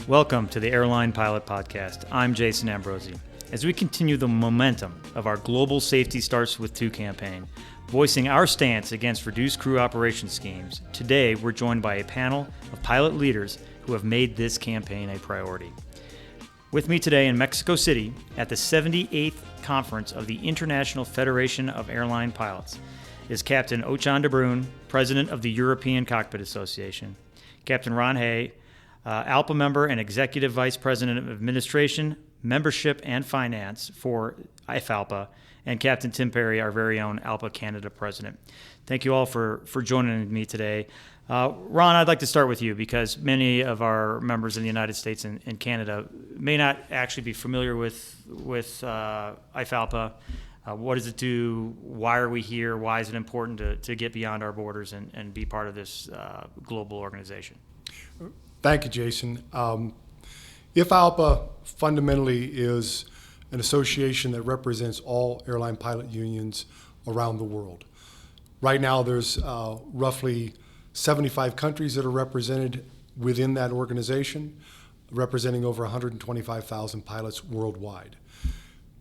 Welcome to the Airline Pilot Podcast. I'm Jason Ambrosi. As we continue the momentum of our Global Safety Starts With Two campaign, voicing our stance against reduced crew operation schemes, today we're joined by a panel of pilot leaders who have made this campaign a priority. With me today in Mexico City at the 78th Conference of the International Federation of Airline Pilots is Captain Otjan de Bruijn, President of the European Cockpit Association, Captain Ron Hay, ALPA member and Executive Vice President of Administration, Membership and Finance for IFALPA, and Captain Tim Perry, our very own ALPA Canada President. Thank you all for joining me today. Ron, I'd like to start with you because many of our members in the United States and Canada may not actually be familiar with IFALPA. What does it do? Why are we here? Why is it important to get beyond our borders and be part of this global organization? Thank you, Jason. IFALPA fundamentally is an association that represents all airline pilot unions around the world. Right now, there's roughly 75 countries that are represented within that organization, representing over 125,000 pilots worldwide.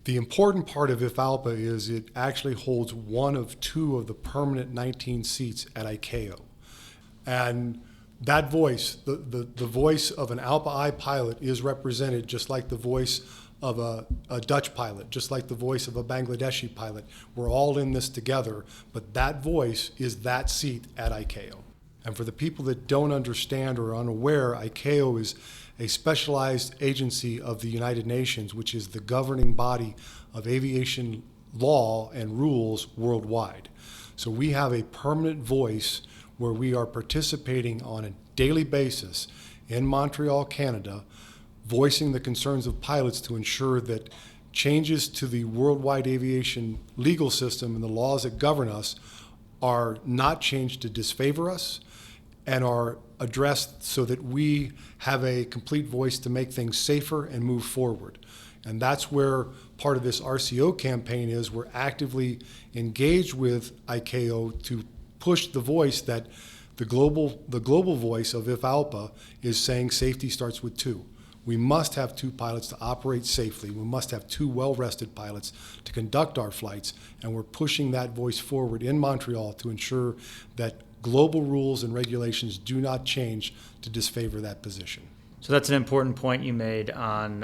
The important part of IFALPA is it actually holds one of two of the permanent 19 seats at ICAO. And that voice, the voice of an ALPA-I pilot is represented just like the voice of a Dutch pilot, just like the voice of a Bangladeshi pilot. We're all in this together, but that voice is that seat at ICAO. And for the people that don't understand or are unaware, ICAO is a specialized agency of the United Nations, which is the governing body of aviation law and rules worldwide. So we have a permanent voice where we are participating on a daily basis in Montreal, Canada, voicing the concerns of pilots to ensure that changes to the worldwide aviation legal system and the laws that govern us are not changed to disfavor us and are addressed so that we have a complete voice to make things safer and move forward. And that's where part of this RCO campaign is. We're actively engaged with ICAO to push the voice that the global voice of IFALPA is saying safety starts with two. We must have two pilots to operate safely. We must have two well-rested pilots to conduct our flights, and we're pushing that voice forward in Montreal to ensure that global rules and regulations do not change to disfavor that position. So that's an important point you made on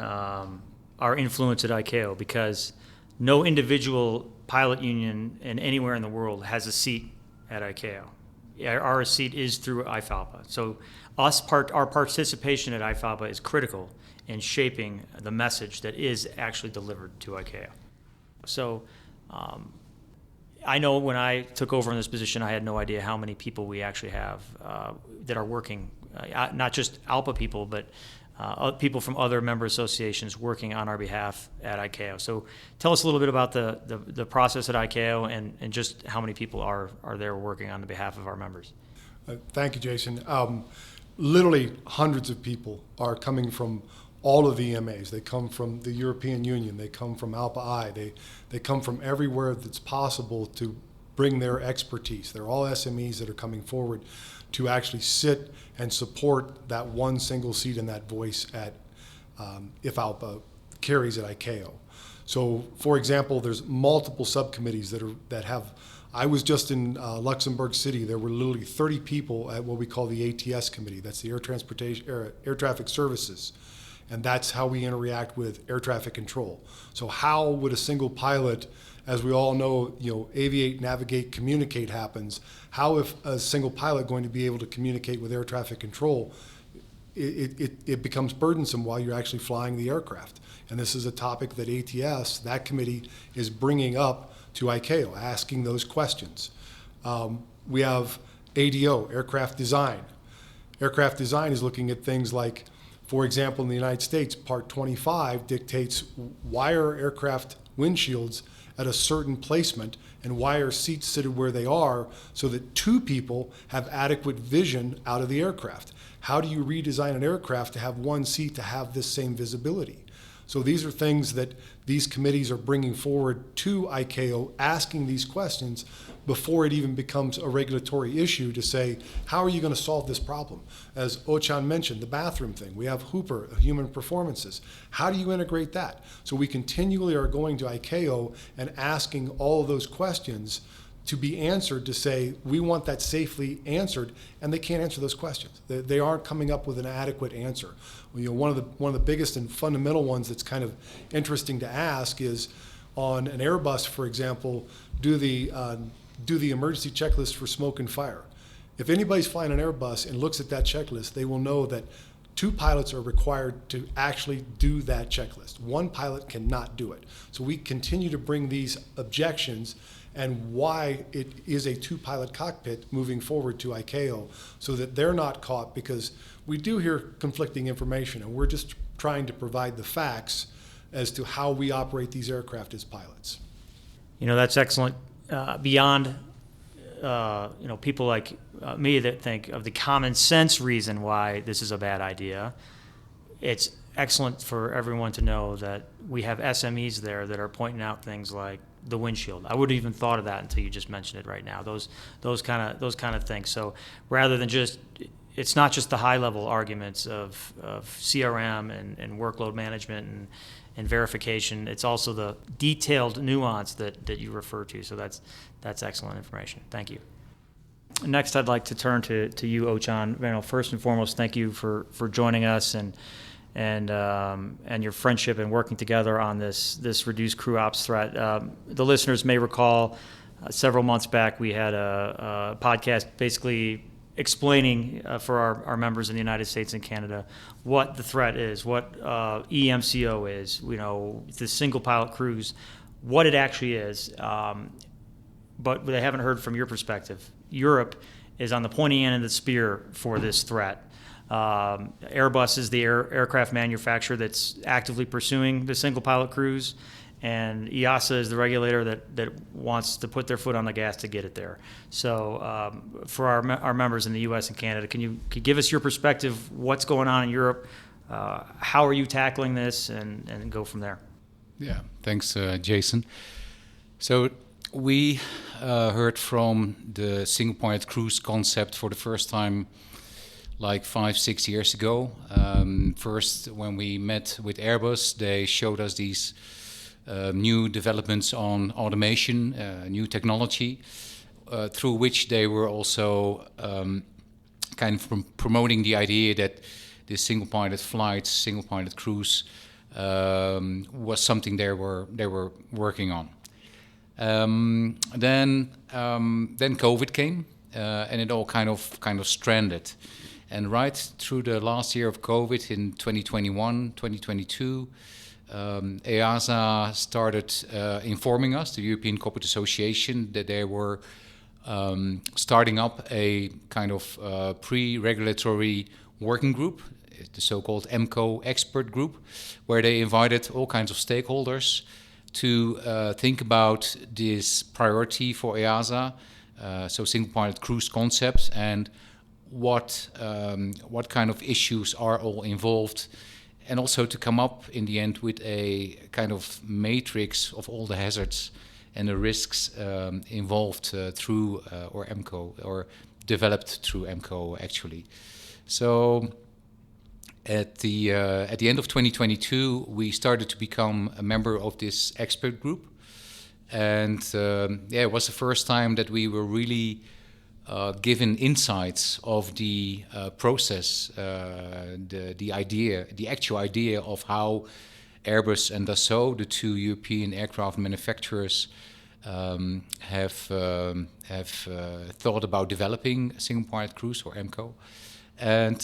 our influence at ICAO, because no individual pilot union anywhere in the world has a seat at ICAO. Our seat is through IFALPA. So our participation at IFALPA is critical in shaping the message that is actually delivered to ICAO. So I know when I took over in this position, I had no idea how many people we actually have that are working, not just ALPA people, but people from other member associations working on our behalf at ICAO. So tell us a little bit about the process at ICAO and just how many people are there working on the behalf of our members. Thank you, Jason. Literally hundreds of people are coming from all of the EMAs. They come from the European Union. They come from ALPA-I. They come from everywhere that's possible to bring their expertise. They're all SMEs that are coming forward to actually sit and support that one single seat and that voice at IFALPA carries at ICAO. So, for example, there's multiple subcommittees that have. I was just in Luxembourg City. There were literally 30 people at what we call the ATS committee. That's the Air Traffic Services, and that's how we interact with air traffic control. So, how would a single pilot, as we all know, aviate, navigate, communicate happens? How if a single pilot going to be able to communicate with air traffic control? It becomes burdensome while you're actually flying the aircraft. And this is a topic that ATS, that committee, is bringing up to ICAO, asking those questions. We have ADO, aircraft design. Aircraft design is looking at things like, for example, in the United States, Part 25 dictates why are aircraft windshields at a certain placement and why are seats seated where they are so that two people have adequate vision out of the aircraft. How do you redesign an aircraft to have one seat to have this same visibility? So these are things that these committees are bringing forward to ICAO, asking these questions before it even becomes a regulatory issue to say, how are you going to solve this problem? As Otjan mentioned, the bathroom thing. We have Hooper, human performances. How do you integrate that? So we continually are going to ICAO and asking all of those questions to be answered, to say, we want that safely answered, and they can't answer those questions. They aren't coming up with an adequate answer. One of the biggest and fundamental ones that's kind of interesting to ask is, on an Airbus, for example, do the emergency checklist for smoke and fire. If anybody's flying an Airbus and looks at that checklist, they will know that 2 pilots are required to actually do that checklist. 1 pilot cannot do it. So we continue to bring these objections and why it is a 2-pilot cockpit moving forward to ICAO, so that they're not caught, because we do hear conflicting information, and we're just trying to provide the facts as to how we operate these aircraft as pilots. That's excellent. Beyond people like me that think of the common sense reason why this is a bad idea, it's excellent for everyone to know that we have SMEs there that are pointing out things like the windshield. I wouldn't even thought of that until you just mentioned it right now. Those kind of things. So rather than it's not just the high level arguments of CRM and workload management and verification. It's also the detailed nuance that you refer to. So that's excellent information. Thank you. Next, I'd like to turn to you, Otjan. First and foremost, thank you for joining us and your friendship and working together on this reduced crew ops threat. The listeners may recall several months back we had a podcast basically explaining for our members in the United States and Canada what the threat is, what EMCO is, the single pilot crews, what it actually is. But they haven't heard from your perspective. Europe is on the pointy end of the spear for this threat. Airbus is the aircraft manufacturer that's actively pursuing the single pilot crews, and EASA is the regulator that wants to put their foot on the gas to get it there. So for our members in the U.S. and Canada, can you give us your perspective, what's going on in Europe, how are you tackling this, and go from there? Yeah, thanks, Jason. So we heard from the single pilot cruise concept for the first time like 5-6 years ago. First, when we met with Airbus, they showed us these new developments on automation, new technology, through which they were also kind of promoting the idea that this single pilot flights, single pilot cruise was something they were working on. Then COVID came, and it all kind of stranded. And right through the last year of COVID in 2021, 2022, EASA started informing us, the European Cockpit Association, that they were starting up a kind of pre-regulatory working group, the so-called EMCO expert group, where they invited all kinds of stakeholders to think about this priority for EASA, so single pilot cruise concepts, and what kind of issues are all involved, and also to come up in the end with a kind of matrix of all the hazards and the risks involved through or EMCO, or developed through EMCO actually. So at the end of 2022, we started to become a member of this expert group, and it was the first time that we were really given insights of the process, the actual idea of how Airbus and Dassault, the 2 European aircraft manufacturers, have thought about developing a single pilot cruise, or EMCO, and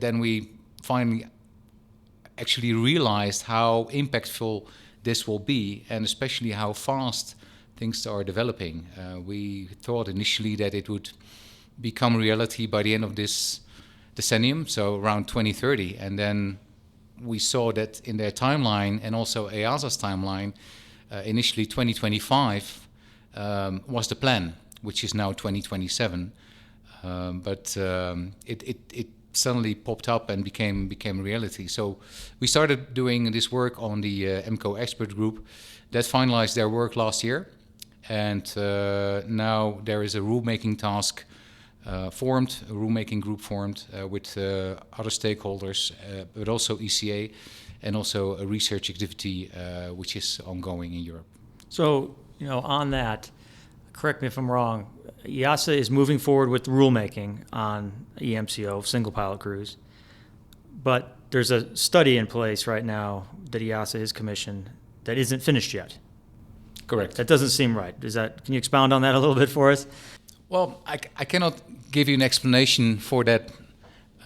then we finally actually realized how impactful this will be, and especially how fast things are developing. We thought initially that it would become reality by the end of this decennium, so around 2030, and then we saw that in their timeline, and also EASA's timeline, initially 2025 was the plan, which is now 2027. But it suddenly popped up and became reality. So we started doing this work on the EMCO expert group that finalized their work last year, and now there is a rulemaking task formed, a rulemaking group formed with other stakeholders, but also ECA, and also a research activity which is ongoing in Europe. So, on that, correct me if I'm wrong, EASA is moving forward with rulemaking on EMCO, single pilot crews, but there's a study in place right now that EASA has commissioned that isn't finished yet. Correct. That doesn't seem right. Can you expound on that a little bit for us? Well, I cannot give you an explanation for that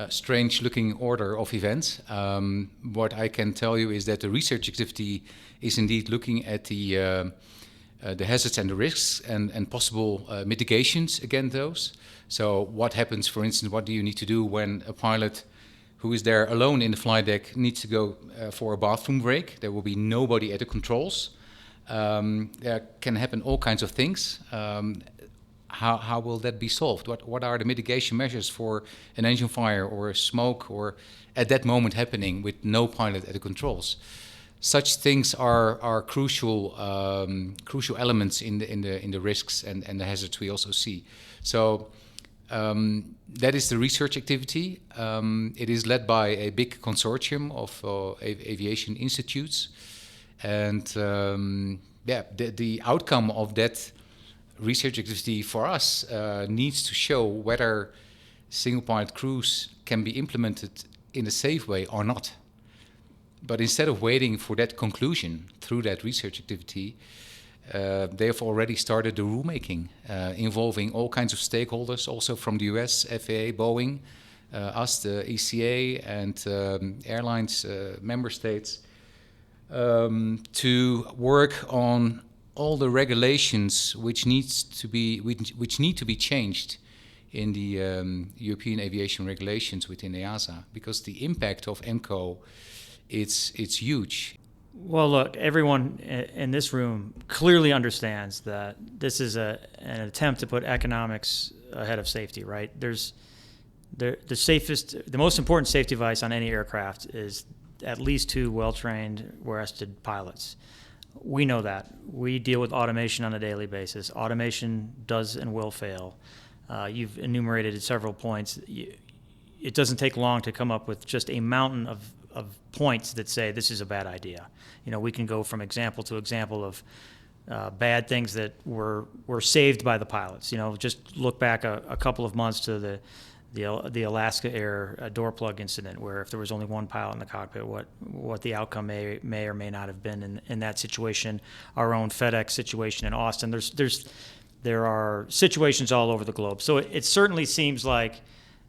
strange-looking order of events. What I can tell you is that the research activity is indeed looking at the hazards and the risks and possible mitigations against those. So what happens, for instance, what do you need to do when a pilot who is there alone in the flight deck needs to go for a bathroom break? There will be nobody at the controls. There can happen all kinds of things. How will that be solved? What are the mitigation measures for an engine fire or a smoke or at that moment happening with no pilot at the controls? Such things are crucial elements in the risks and the hazards we also see. So that is the research activity. It is led by a big consortium of aviation institutes, and the outcome of that research activity for us needs to show whether single pilot crews can be implemented in a safe way or not. But instead of waiting for that conclusion through that research activity, they have already started the rulemaking involving all kinds of stakeholders, also from the US, FAA, Boeing, us, the ECA, and airlines, member states, to work on all the regulations which need to be changed in the European aviation regulations within EASA, because the impact of EMCO, it's huge. Well, look, everyone in this room clearly understands that this is an attempt to put economics ahead of safety, right? The most important safety device on any aircraft is at least 2 well-trained, well-rested pilots. We know that. We deal with automation on a daily basis. Automation does and will fail. You've enumerated several points. It doesn't take long to come up with just a mountain of points that say this is a bad idea. We can go from example to example of bad things that were saved by the pilots. Just look back a couple of months to the Alaska Air door plug incident, where if there was only one pilot in the cockpit, what the outcome may or may not have been in that situation. Our own FedEx situation in Austin. There are situations all over the globe. So it certainly seems like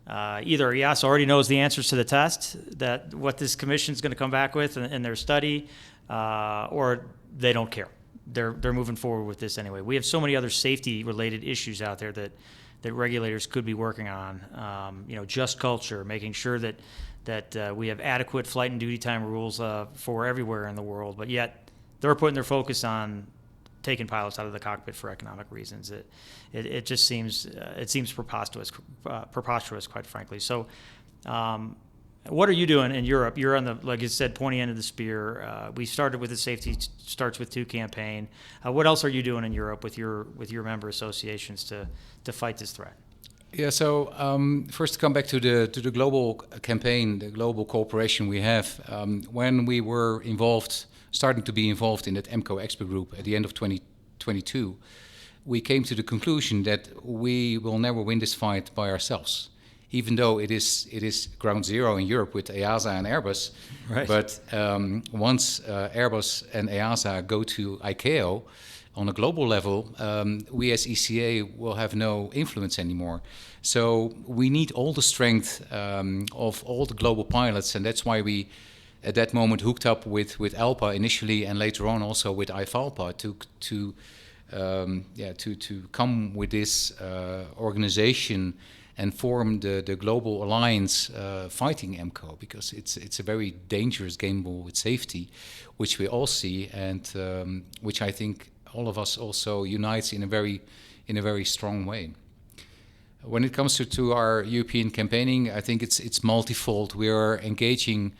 either EASA already knows the answers to the test, that what this commission is going to come back with in their study, or they don't care. They're moving forward with this anyway. We have so many other safety-related issues out there that regulators could be working on. Just culture, making sure that we have adequate flight and duty time rules for everywhere in the world, but yet they're putting their focus on taking pilots out of the cockpit for economic reasons. It just seems preposterous, quite frankly. So, what are you doing in Europe? You're on the, like you said, pointy end of the spear. We started with the Safety Starts With Two campaign. What else are you doing in Europe with your member associations to fight this threat? Yeah. So first, to come back to the global campaign, the global cooperation we have. When we were starting to be involved in that EMCO expert group at the end of 2022, we came to the conclusion that we will never win this fight by ourselves, even though it is ground zero in Europe with EASA and Airbus. Right. But once Airbus and EASA go to ICAO on a global level, we as ECA will have no influence anymore. So we need all the strength of all the global pilots, and that's why we at that moment hooked up with ALPA initially, and later on also with IFALPA to come with this organization and form the global alliance fighting EMCO, because it's a very dangerous gamble with safety, which we all see, and which I think all of us also unites in a very strong way. When it comes to our European campaigning, I think it's multifold. We are engaging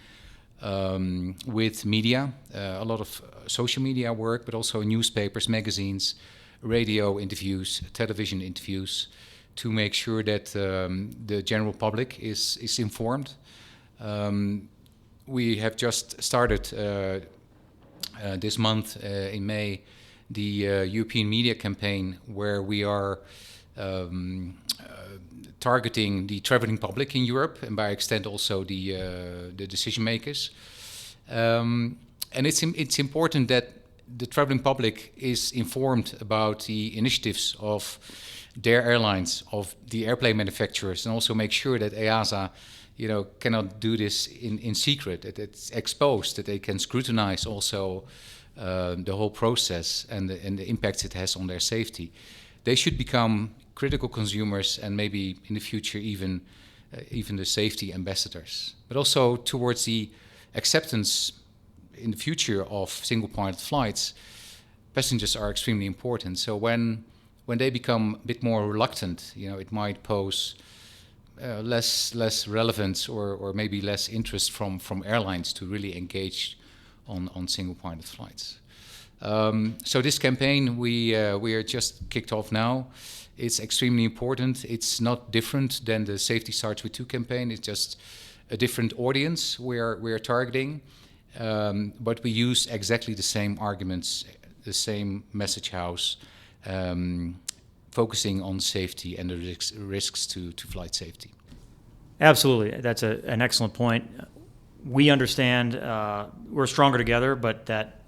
with media, a lot of social media work, but also newspapers, magazines, radio interviews, television interviews, to make sure that the general public is informed. We have just started this month in May the European media campaign, where we are targeting the traveling public in Europe, and by extent also the decision makers. And it's important that the traveling public is informed about the initiatives of their airlines, of the airplane manufacturers, and also make sure that EASA, cannot do this in secret, that it's exposed, that they can scrutinize also the whole process and the impacts it has on their safety. They should become critical consumers, and maybe in the future even the safety ambassadors. But also towards the acceptance in the future of single-pilot flights, passengers are extremely important. So when they become a bit more reluctant, it might pose less relevance or maybe less interest from airlines to really engage on single-pilot flights. So this campaign we are just kicked off now. It's extremely important. It's not different than the Safety Starts With Two campaign. It's just a different audience we are targeting, but we use exactly the same arguments, the same message house, focusing on safety and the risks to flight safety. Absolutely. That's an excellent point. We understand we're stronger together, but that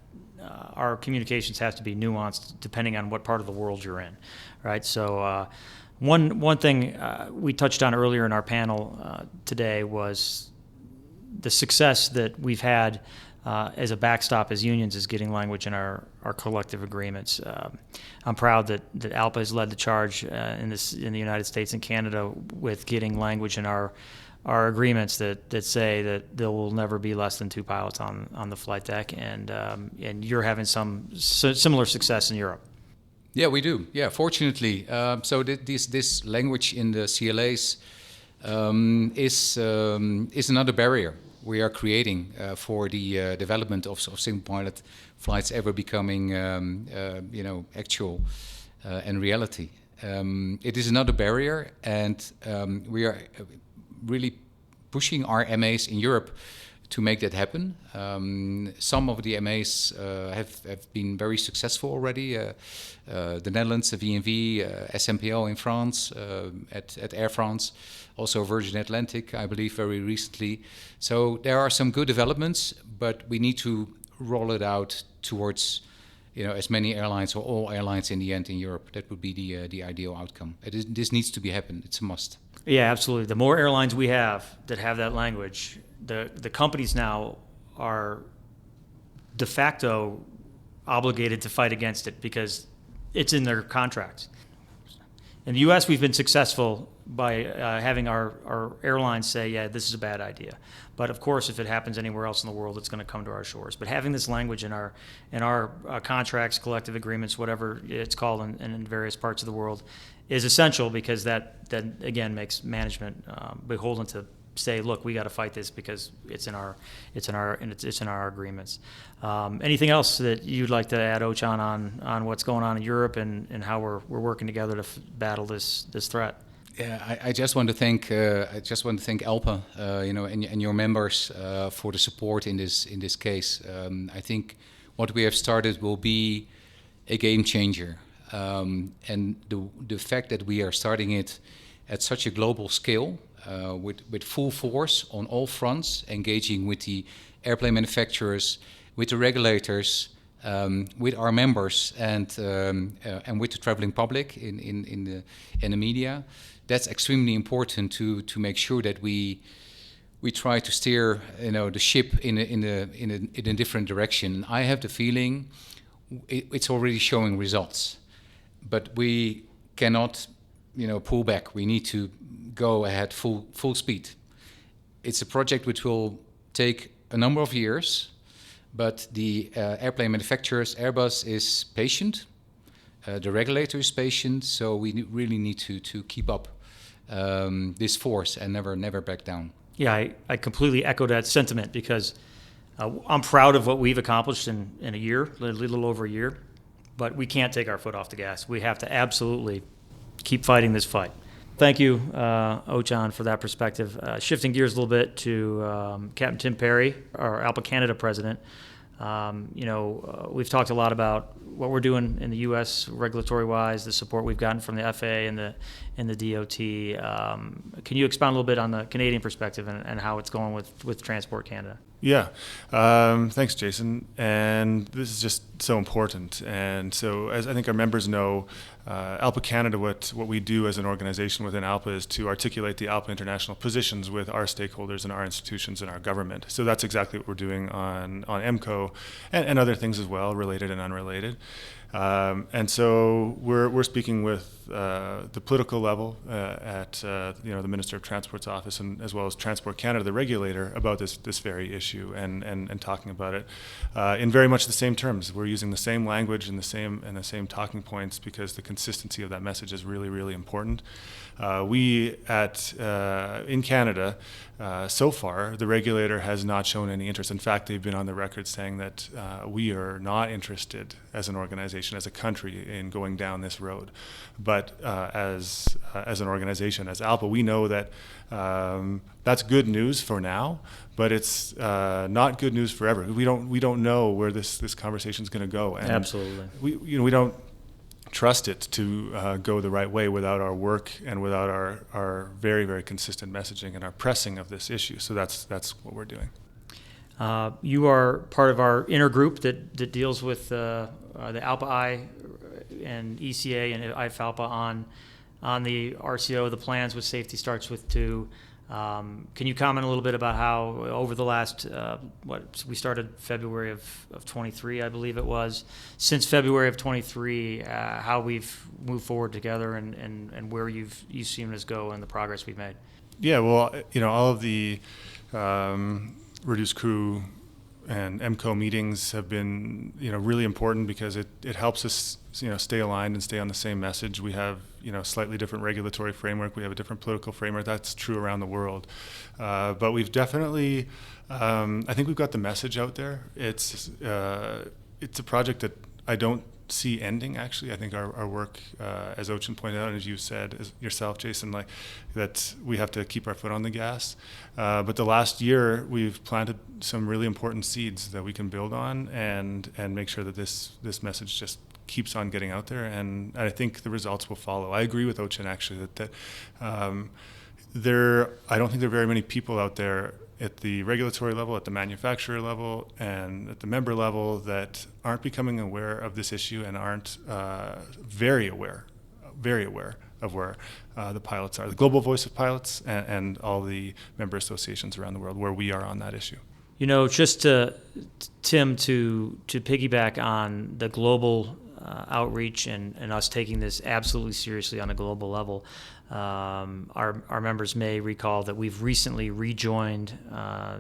our communications have to be nuanced depending on what part of the world you're in, right? So one thing we touched on earlier in our panel today was the success that we've had as a backstop as unions is getting language in our collective agreements. I'm proud that ALPA has led the charge in the United States and Canada with getting language in our agreements that say that there will never be less than two pilots on the flight deck, and you're having some similar success in Europe. Yeah, we do. Yeah, fortunately. So this language in the CLAs is another barrier we are creating for the development of single-pilot flights ever becoming actual and reality. It is another barrier, and we are really pushing our MAs in Europe to make that happen. Some of the MAs have been very successful already. The Netherlands, the VNV, SMPO in France, at Air France, also Virgin Atlantic, I believe, very recently. So there are some good developments, but we need to roll it out towards as many airlines or all airlines in the end in Europe. That would be the ideal outcome. This needs to be happen. It's a must. Yeah, absolutely. The more airlines we have that have that language, the companies now are de facto obligated to fight against it because it's in their contracts. In the U.S., we've been successful by having our airlines say, yeah, this is a bad idea. But of course, if it happens anywhere else in the world, it's going to come to our shores. But having this language in our contracts, collective agreements, whatever it's called in various parts of the world, is essential, because that again makes management beholden to say, look, we got to fight this because it's in our agreements. Anything else that you'd like to add, Otjan, on what's going on in Europe and how we're working together to battle this threat? Yeah, I just want to thank ALPA, and your members for the support in this case. I think what we have started will be a game changer, and the fact that we are starting it at such a global scale, with full force on all fronts, engaging with the airplane manufacturers, with the regulators, with our members, and with the traveling public in the media. That's extremely important to make sure that we try to steer the ship in a different direction. I have the feeling it's already showing results, but we cannot pull back. We need to go ahead full speed. It's a project which will take a number of years, but the airplane manufacturers, Airbus, is patient. The regulator is patient, so we really need to keep up this force and never back down. Yeah, I completely echo that sentiment because I'm proud of what we've accomplished in a year, a little over a year, but we can't take our foot off the gas. We have to absolutely keep fighting this fight. Thank you, Otjan, for that perspective. Shifting gears a little bit to Captain Tim Perry, our ALPA Canada president. We've talked a lot about what we're doing in the U.S. regulatory-wise, the support we've gotten from the FAA and the DOT. Can you expound a little bit on the Canadian perspective and how it's going with Transport Canada? Yeah, thanks, Jason. And this is just so important. And so, as I think our members know, ALPA Canada, what we do as an organization within ALPA is to articulate the ALPA international positions with our stakeholders and our institutions and our government. So that's exactly what we're doing on MCO and other things as well, related and unrelated. And so we're speaking with the political level at the Minister of Transport's office, and as well as Transport Canada, the regulator, about this very issue and talking about it in very much the same terms. We're using the same language and the same talking points because the consistency of that message is really, really important. In Canada, so far, the regulator has not shown any interest. In fact, they've been on the record saying that we are not interested as an organization, as a country, in going down this road. But as an organization, as ALPA, we know that that's good news for now, but it's not good news forever. We don't know where this conversation is going to go. And Absolutely. We don't trust it to go the right way without our work and without our very, very consistent messaging and our pressing of this issue. So that's what we're doing. You are part of our intergroup that deals with the ALPA-I and ECA and IFALPA on the RCO, the plans with Safety Starts With Two. Can you comment a little bit about how over the last, we started February of 23, I believe it was. Since February of 23, how we've moved forward together and where you've seen us go and the progress we've made? Yeah, well, all of the reduced crew and MCO meetings have been, really important because it helps us, stay aligned and stay on the same message. We have, slightly different regulatory framework. We have a different political framework. That's true around the world. But we've definitely, I think we've got the message out there. It's a project that I don't see ending, actually. I think our work, as Otjan pointed out, and as you said as yourself, Jason, that we have to keep our foot on the gas. But the last year, we've planted some really important seeds that we can build on and make sure that this message just keeps on getting out there, and I think the results will follow. I agree with Otjan, actually, that I don't think there are very many people out there at the regulatory level, at the manufacturer level, and at the member level that aren't becoming aware of this issue and aren't very aware of where the pilots are, the global voice of pilots, and all the member associations around the world, where we are on that issue. Just Tim, to piggyback on the global outreach and us taking this absolutely seriously on a global level, our members may recall that we've recently rejoined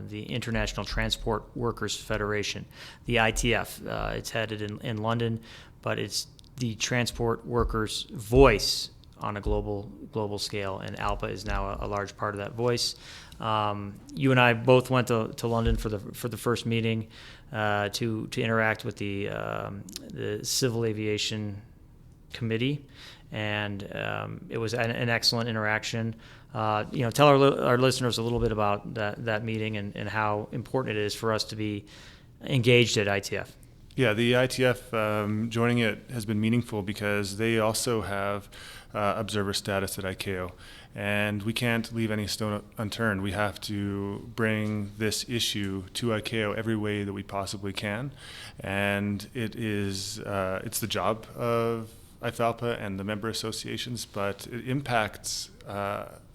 the International Transport Workers Federation, the ITF. It's headed in London, but it's the transport workers' voice on a global scale, and ALPA is now a large part of that voice. You and I both went to London for the first meeting to interact with the Civil Aviation Committee, and it was an excellent interaction. Tell our listeners a little bit about that meeting and how important it is for us to be engaged at ITF. Yeah, the ITF joining it has been meaningful because they also have observer status at ICAO, and we can't leave any stone unturned. We have to bring this issue to ICAO every way that we possibly can, and it's the job of IFALPA and the member associations, but it impacts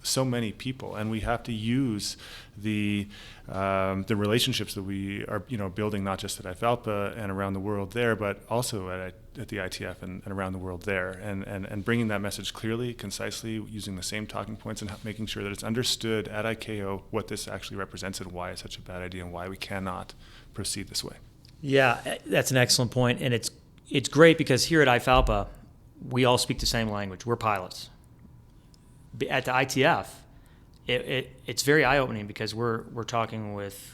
so many people, and we have to use the relationships that we are building, not just at IFALPA and around the world there, but also at the ITF and around the world there, and bringing that message clearly, concisely, using the same talking points, and making sure that it's understood at ICAO what this actually represents and why it's such a bad idea and why we cannot proceed this way. Yeah, that's an excellent point, and it's great because here at IFALPA we all speak the same language. We're pilots. at the ITF, it's very eye-opening because we're talking with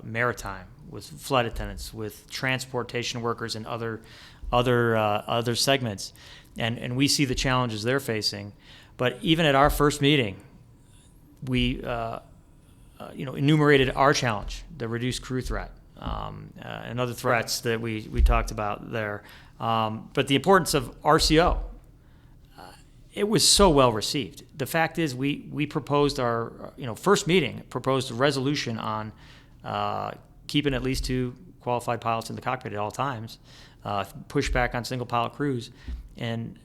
maritime, with flight attendants, with transportation workers, and other segments, and we see the challenges they're facing. But even at our first meeting, we enumerated our challenge, the reduced crew threat, and other threats that we talked about there. But the importance of RCO, it was so well received. The fact is, we proposed our first meeting, proposed a resolution on keeping at least 2 qualified pilots in the cockpit at all times, push back on single pilot crews, and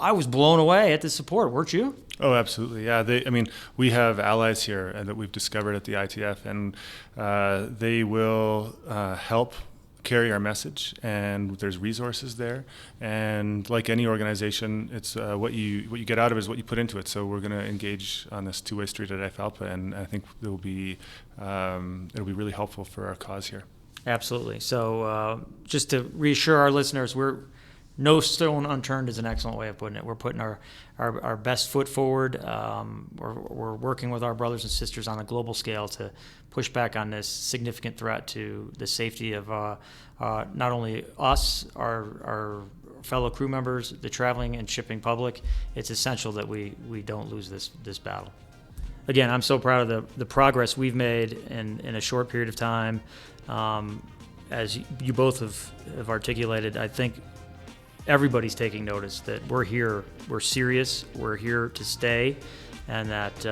I was blown away at the support, weren't you? Oh, absolutely. Yeah. We have allies here that we've discovered at the ITF, and they will help carry our message, and there's resources there. And like any organization, it's what you get out of it is what you put into it. So we're going to engage on this two-way street at IFALPA, and I think it'll be really helpful for our cause here. Absolutely. So just to reassure our listeners, no stone unturned is an excellent way of putting it. We're putting our best foot forward. We're working with our brothers and sisters on a global scale to push back on this significant threat to the safety of not only us, our fellow crew members, the traveling and shipping public. It's essential that we don't lose this battle. Again, I'm so proud of the progress we've made in a short period of time. As you both have articulated, I think everybody's taking notice that we're here, we're serious, we're here to stay, and that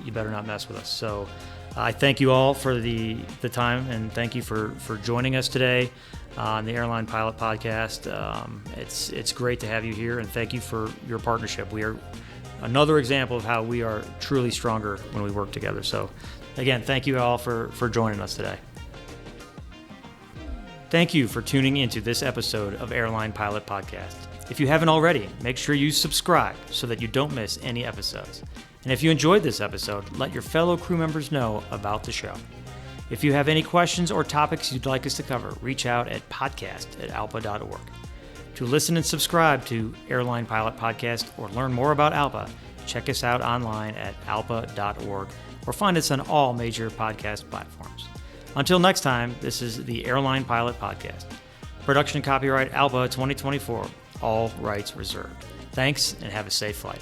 you better not mess with us. So I thank you all for the time, and thank you for joining us today on the Airline Pilot Podcast. It's great to have you here, and thank you for your partnership. We are another example of how we are truly stronger when we work together. So again, thank you all for joining us today. Thank you for tuning into this episode of Airline Pilot Podcast. If you haven't already, make sure you subscribe so that you don't miss any episodes. And if you enjoyed this episode, let your fellow crew members know about the show. If you have any questions or topics you'd like us to cover, reach out at podcast@alpa.org. To listen and subscribe to Airline Pilot Podcast or learn more about ALPA, check us out online at alpa.org or find us on all major podcast platforms. Until next time, this is the Airline Pilot Podcast. Production and copyright ALPA 2024, all rights reserved. Thanks and have a safe flight.